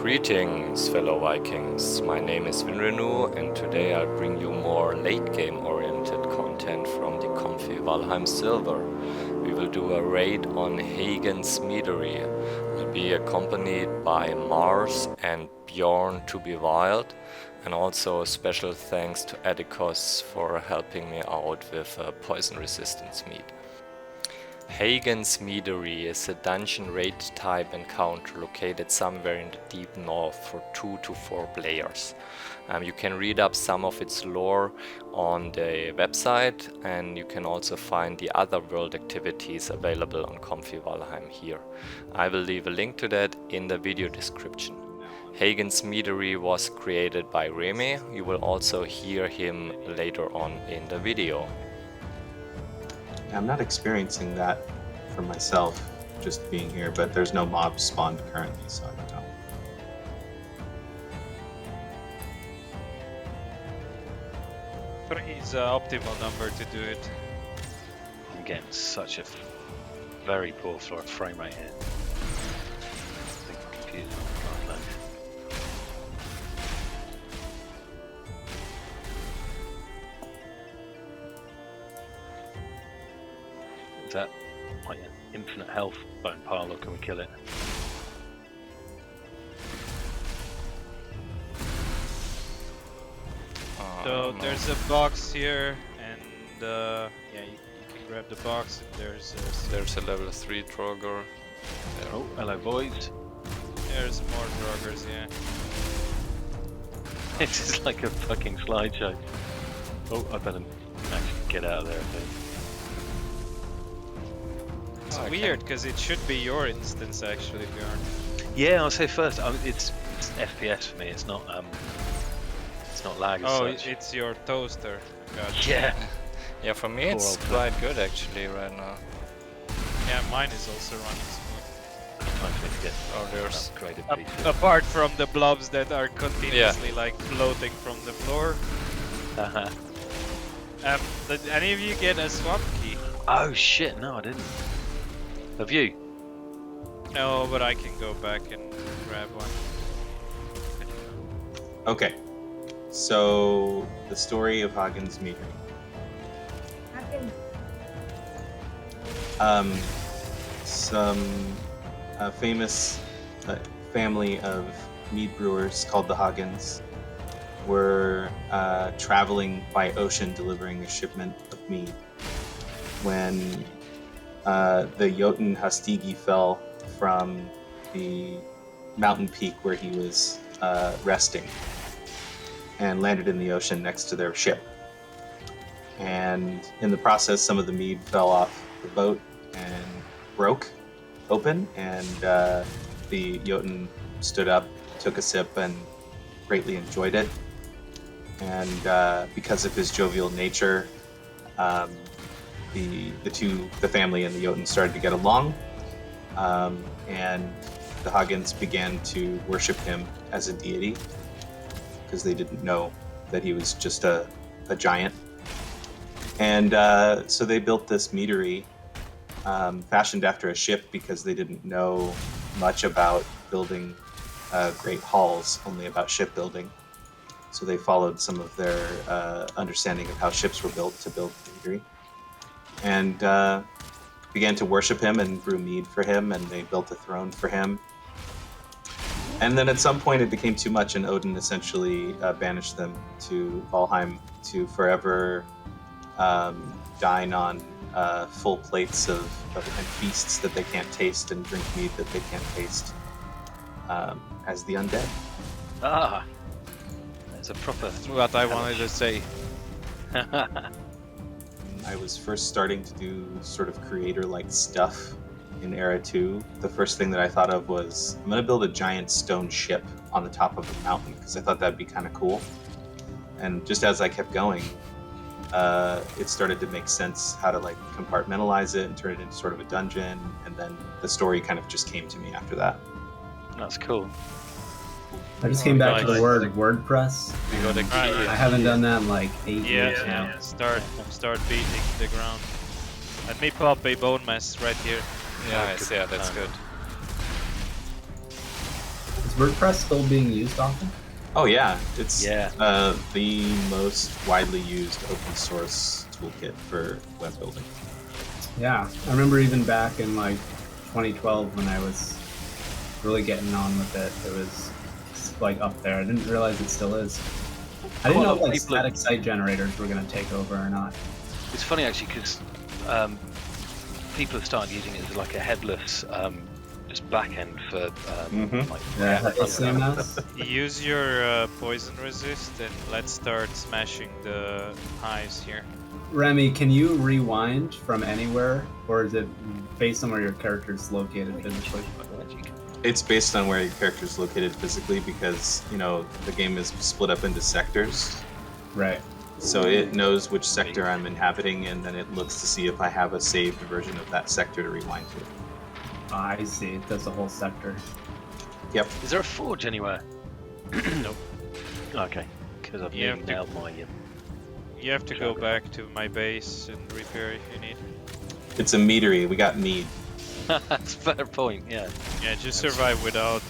Greetings, fellow Vikings. My name is Vinrenu, and today I'll bring you more late-game oriented content from the Comfy Valheim server. We will do a raid on HAGEN'SMEADERY. I'll be accompanied by MAARS and BJORN TOBEWILD, and also special thanks to Atticus for helping me out with poison resistance mead. HAGEN'SMEADERY is a dungeon raid type encounter located somewhere in the deep north for 2 to 4 players. You can read up some of its lore on the website, and you can also find the other world activities available on Comfy Valheim here. I will leave a link to that in the video description. HAGEN'SMEADERY was created by Reme. You will also hear him later on in the video. I'm not experiencing that for myself, just being here, but there's no mobs spawned currently, so I don't know. Three is the optimal number to do it. I'm getting such a very poor frame rate here. I think the computer's not load. Is that like an infinite health bone pile, or can we kill it? So there's a box here, and yeah, you can grab the box. There's a level 3 draugr. Oh, hello boys. There's more draugrs, yeah. This is like a fucking slideshow. Oh, I better actually get out of there, I think. It's weird because it should be your instance actually, Bjorn. Yeah, I'll say first. It's FPS for me. It's not lag as such. It's your toaster. Gotcha. Yeah. Yeah, for me it's quite good actually right now. Yeah, mine is also running smooth. Time for me to get there's upgraded PC. Apart from the blobs that are continuously like floating from the floor. Did any of you get a swap key? Oh shit! No, I didn't. Have you? No, but I can go back and grab one. Okay, so the story of HAGEN'SMEADERY. Some famous family of mead brewers called the Hagens were traveling by ocean delivering a shipment of mead when the JÖTUNN HASTIGIS fell from the mountain peak where he was resting and landed in the ocean next to their ship. And in the process, some of the mead fell off the boat and broke open, and the JÖTUNN stood up, took a sip, and greatly enjoyed it. And because of his jovial nature, the family and the JÖTUNN started to get along, and the Hagens began to worship him as a deity because they didn't know that he was just a giant. And so they built this meadery fashioned after a ship because they didn't know much about building great halls, only about shipbuilding. So they followed some of their understanding of how ships were built to build the meadery, and began to worship him and brew mead for him, and they built a throne for him. And then at some point it became too much, and Odin essentially banished them to Valheim to forever dine on full plates and feasts that they can't taste and drink mead that they can't taste as the undead. Ah, that's a proper. What I wanted to say. I was first starting to do sort of creator-like stuff in Era 2. The first thing that I thought of was, I'm going to build a giant stone ship on the top of a mountain because I thought that'd be kind of cool. And just as I kept going, it started to make sense how to like compartmentalize it and turn it into sort of a dungeon, and then the story kind of just came to me after that. That's cool. I just came back to the word WordPress. You got a key. I haven't done that in like 8 years now. Yeah. Start beating the ground. Let me pop a bone mass right here. Yeah, that's good. Is WordPress still being used often? Oh yeah, it's Yeah. the most widely used open source toolkit for web building. Yeah, I remember even back in like 2012 when I was really getting on with it, it was like up there. I didn't realize it still is. I didn't know if like static site generators were going to take over or not. It's funny actually because people have started using it as like a headless just backend for like CMS. Use your poison resist and let's start smashing the hives here. Remy, can you rewind from anywhere, or is it based on where your character is located physically? It's based on where your character is located physically because, you know, the game is split up into sectors. Right. So it knows which sector I'm inhabiting, and then it looks to see if I have a saved version of that sector to rewind to. I see. That's a whole sector. Yep. Is there a forge anywhere? Nope. Okay, because I've You nearly nailed my You have to go back to my base and repair if you need. It's a meadery. We got mead. That's a fair point, yeah. Yeah, just survive without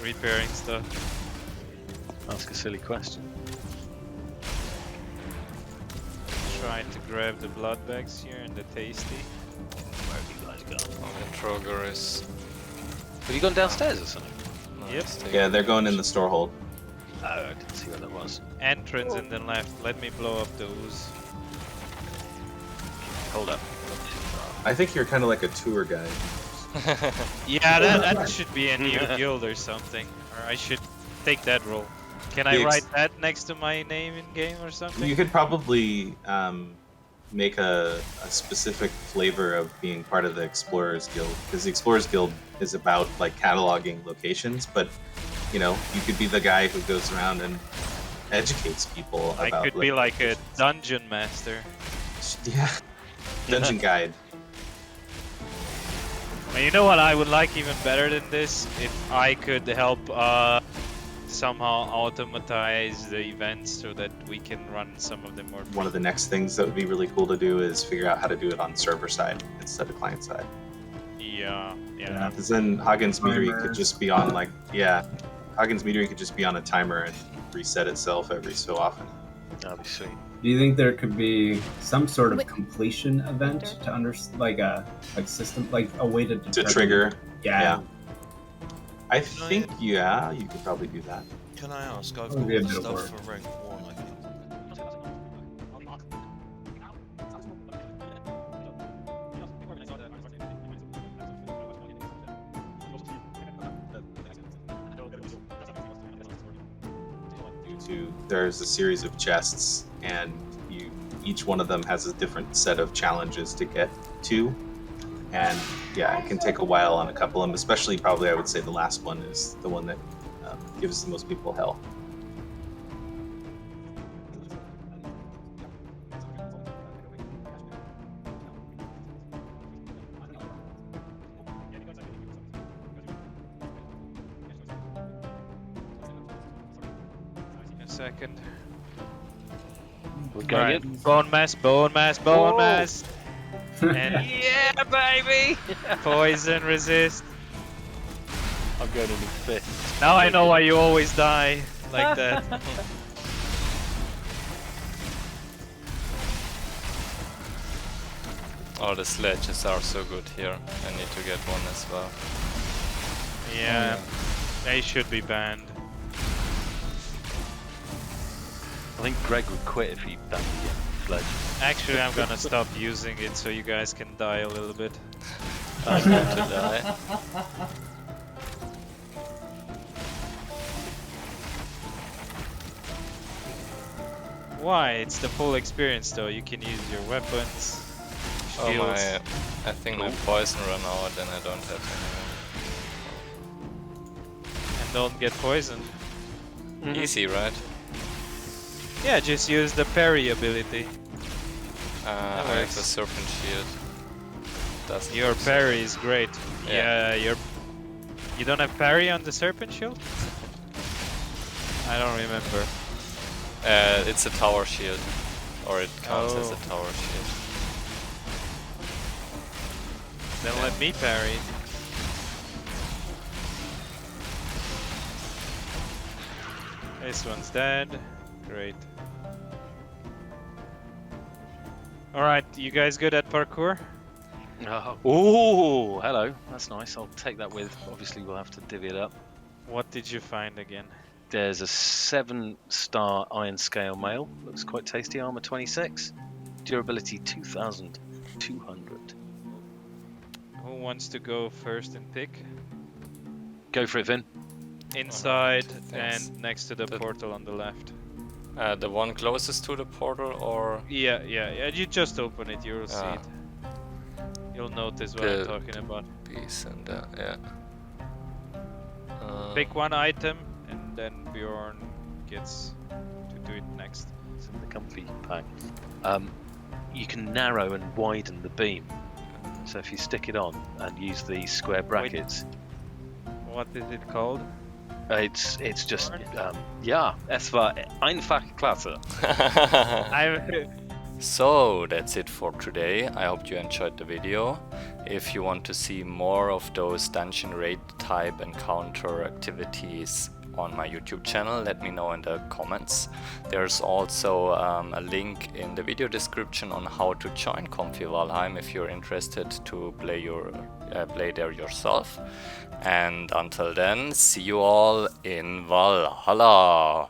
repairing stuff. Ask a silly question. Try to grab the blood bags here and the tasty. Where have you guys gone? Oh, the draugr is... Have you gone downstairs or something? no, Yep. it's taken Yeah, they're going in the damage. storehold. Oh, I didn't see where that was. Entrance in the left. Let me blow up the ooze. Hold up. Not too far. I think you're kind of like a tour guide. Yeah, that should be a new guild or something. Or I should take that role. Can I The write that next to my name in game or something? You could probably make a specific flavor of being part of the Explorers Guild, because the Explorers Guild is about like cataloging locations, but you know, you could be the guy who goes around and educates people I about. could be like a dungeon master. Yeah, dungeon guide. And you know what I would like even better than this? If I could help somehow automatize the events so that we can run some of them more. One of the next things that would be really cool to do is figure out how to do it on server side instead of client side. Yeah. Yeah. Because then HAGEN'SMEADERY could just be on like, yeah, HAGEN'SMEADERY could just be on a timer and reset itself every so often. That'd be sweet. Do you think there could be some sort of completion event to like a system, like a way to To determine- trigger, Yeah. yeah. I think, yeah, you could probably do that. Can I ask? I've Would be a got bit of stuff work. for rank 1, I think. There's a series of chests, and each one of them has a different set of challenges to get to. And yeah, it can take a while on a couple of them, especially probably I would say the last one is the one that gives the most people hell. A second. We're going Right. in. Bone mass, bone mass, bone Oh. mass. And Yeah, baby! poison resist. I'm going in fifth. Now I know why you always die like that. Oh, the sledges are so good here. I need to get one as well. Yeah, they should be banned. I think Greg would quit if he banned the sledge. Actually, I'm gonna stop using it so you guys can die a little bit. I'm going to die. Why? It's the full experience though. You can use your weapons, Oh shields. my, I think my poison ran out and I don't have And don't get poisoned. any. Easy, right? Yeah, just use the parry ability. I have a works. serpent shield. Doesn't Your work so parry is great. Yeah. Yeah, you don't have parry on the serpent shield? I don't remember. it's a tower shield. Or it counts as a Oh. tower shield. Then let me parry. This one's dead. Great. Alright, you guys good at parkour? Oh, hello. That's nice. I'll take that with. Obviously, we'll have to divvy it up. What did you find again? There's a 7-star iron scale mail. Looks quite tasty. Armor 26. Durability 2,200. Who wants to go first and pick? Go for it, Vin. Inside thanks. and next to the portal on the left. The one closest to the portal, or Yeah. You just open it, you'll see Ah. it. You'll notice what The- I'm talking about. piece and yeah. Pick one item, and then Bjorn gets to do it next. It's in the comfy pack. You can narrow and widen the beam. So if you stick it on and use the square brackets, What is it called? it's just yeah. Es war einfach klasse. So that's it for today. I hope you enjoyed the video. If you want to see more of those dungeon raid type encounter activities on my YouTube channel, let me know in the comments. There's also a link in the video description on how to join Comfy Valheim if you're interested to play there yourself. And until then, see you all in Valhalla!